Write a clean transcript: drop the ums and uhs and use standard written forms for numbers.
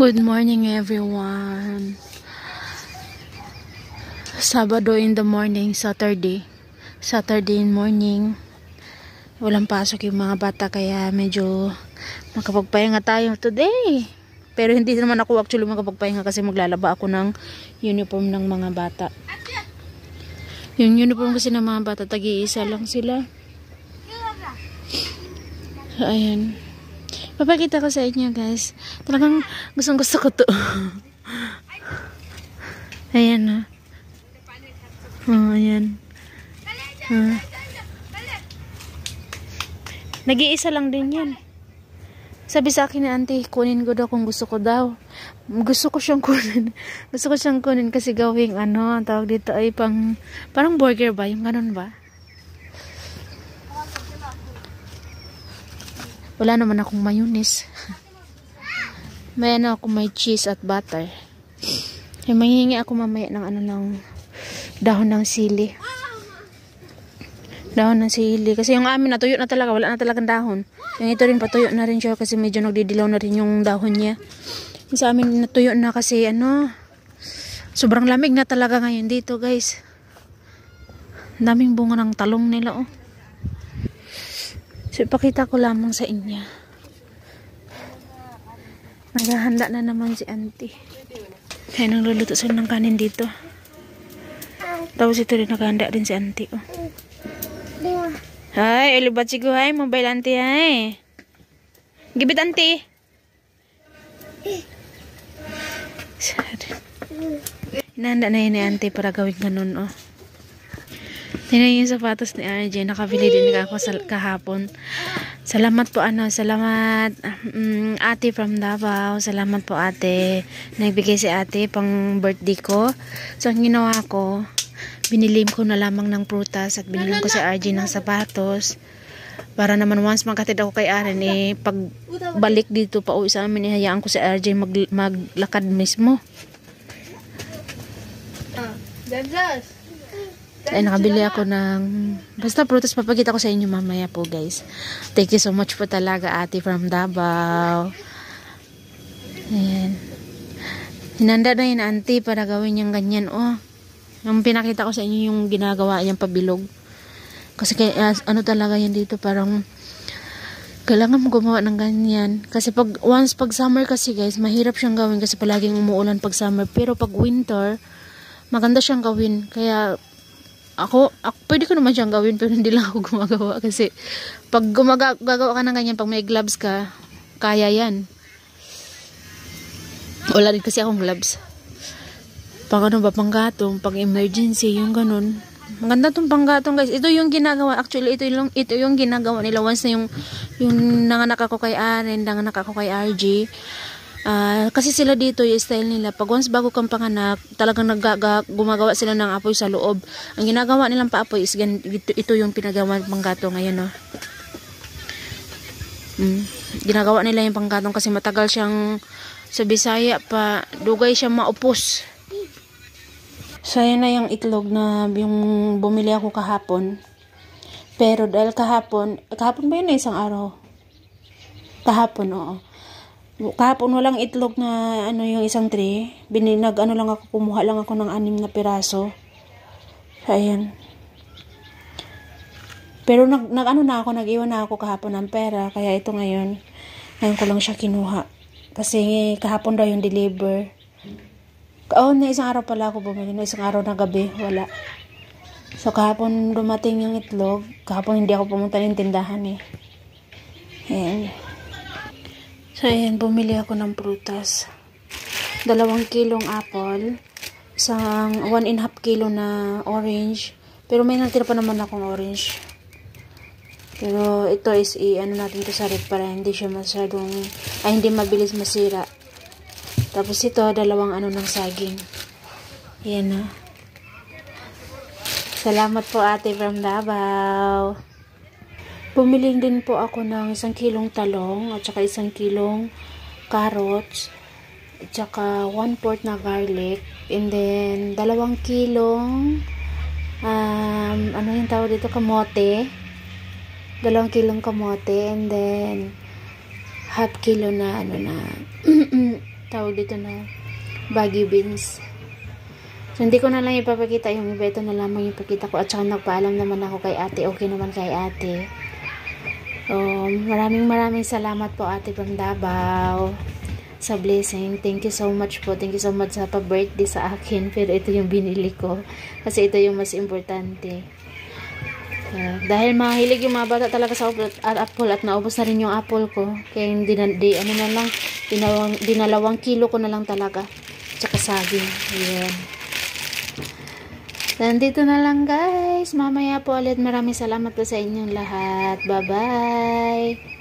Good morning everyone. Sabado in the morning, Saturday in morning. Walang pasok yung mga bata kaya medyo makapagpahinga tayo today. Pero hindi naman ako actually makapagpahinga kasi maglalaba ako ng uniform ng mga bata. Yung uniform kasi ng mga bata, tag-iisa lang sila. So, ayan. Papakita ko sa inyo guys. Talagang gustong gusto ko to. Ayan ayan. Nag-iisa lang din yan. Sabi sa akin ni auntie, kunin ko daw kung gusto ko daw. Gusto ko siyang kunin. Gusto ko siyang kunin kasi gawing ang tawag dito ay parang burger ba? Yung ganun ba? Wala naman akong mayonnaise. May may cheese at butter. Yung manghihingi ako mamaya ng dahon ng sili. Dahon ng sili. Kasi yung amin natuyo na talaga. Wala na talagang dahon. Yung ito rin patuyo na rin siya kasi medyo nagdidilaw na rin yung dahon niya. Yung sa amin natuyo na kasi sobrang lamig na talaga ngayon dito guys. Daming bunga ng talong nila So, ipakita ko lamang sa inyo. Naghahanda na naman si auntie. Kaya nagluluto sila ng kanin dito. Tapos ito rin, naghahanda din si auntie. Hay, ilibat sigo hay, mobile auntie hay. Gibit auntie. Inahanda na yun ni auntie para gawin ganun Tingnan yung sapatos ni RJ. Nakabili din ako kahapon. Salamat po salamat ate from Davao. Salamat po ate. Nagbigay si ate pang birthday ko. So ang ginawa ko, binilim ko na lamang ng prutas at binilim ko si RJ ng sapatos. Para naman once magkatid ako kay Aren pag balik dito pa uwi sa amin, ihayaan ko si RJ maglakad mismo. Ay, nakabili ako ng basta prutas, papakita ko sa inyo mamaya po guys. Thank you so much po talaga ate from Davao. Ayan. Hinanda na yun auntie para gawin yung ganyan yung pinakita ko sa inyo yung ginagawa niyang pabilog. Kasi talaga yan dito, parang kailangan mo gumawa ng ganyan. Kasi pag summer kasi guys, mahirap siyang gawin kasi palaging umuulan pag summer. Pero pag winter, maganda siyang gawin. Kaya ako pwede ko naman siyang gawin pero hindi lang ako gumagawa kasi pag gagawa ka ng ganyan, pag may gloves ka, kaya yan. Wala rin kasi akong gloves. Pag panggatong, pag emergency, yung ganun. Maganda tong panggatong guys. Ito yung ginagawa. Actually, ito yung ginagawa nila once na yung nanganak ako kay Aren, nanganak ako kay RJ. Kasi sila dito, yung style nila, pag once bago kang panganak, talagang gumagawa sila ng apoy sa loob. Ang ginagawa nilang paapoy is ito yung pinagawa ng panggatong ngayon ginagawa nila yung panggatong kasi matagal siyang sa Bisaya pa, dugay siya maupos. So yun na yung itlog na yung bumili ako kahapon. Pero dahil kahapon ba yun na isang araw? Kahapon, kahapon walang itlog na yung isang tray. Kumuha lang ako ng 6 na piraso. Ayan. Pero nag-iwan na ako kahapon ng pera. Kaya ito ngayon ko lang siya kinuha. Kasi kahapon daw yung deliver. Na isang araw pala ako bumili. Na isang araw na gabi, wala. So kahapon dumating yung itlog. Kahapon hindi ako pumunta ng tindahan Ayan. So, ayan, bumili ako ng prutas. 2 kilong apple. Isang 1.5 kilo na orange. Pero may natira pa naman akong orange. Pero ito is natin ito sa ref para hindi siya masyadong, hindi mabilis masira. Tapos ito, 2 ng saging. Ayan Salamat po ate from Davao. Bumili din po ako ng 1 kilong talong at saka 1 kilong carrots at saka 1/4 na garlic and then 2 kilong yung tawag dito, kamote. 2 kilong kamote and then 1/2 kilo na tawag dito na baggy beans. So, hindi ko na lang ipapakita yung iba. Ito na lamang yung ipakita ko. At saka nagpaalam naman ako kay ate. Okay naman kay ate. Maraming salamat po ate from Davao sa blessing. Thank you so much po. Thank you so much sa pa-birthday sa akin. Pero ito yung binili ko. Kasi ito yung mas importante. Dahil mahilig yung mga bata talaga sa apple at naubos na rin yung apple ko. Kaya hindi dinalawang kilo ko na lang talaga. Tsaka saging. Ayan. Nandito na lang guys. Mamaya po ulit. Maraming salamat po sa inyong lahat. Bye-bye.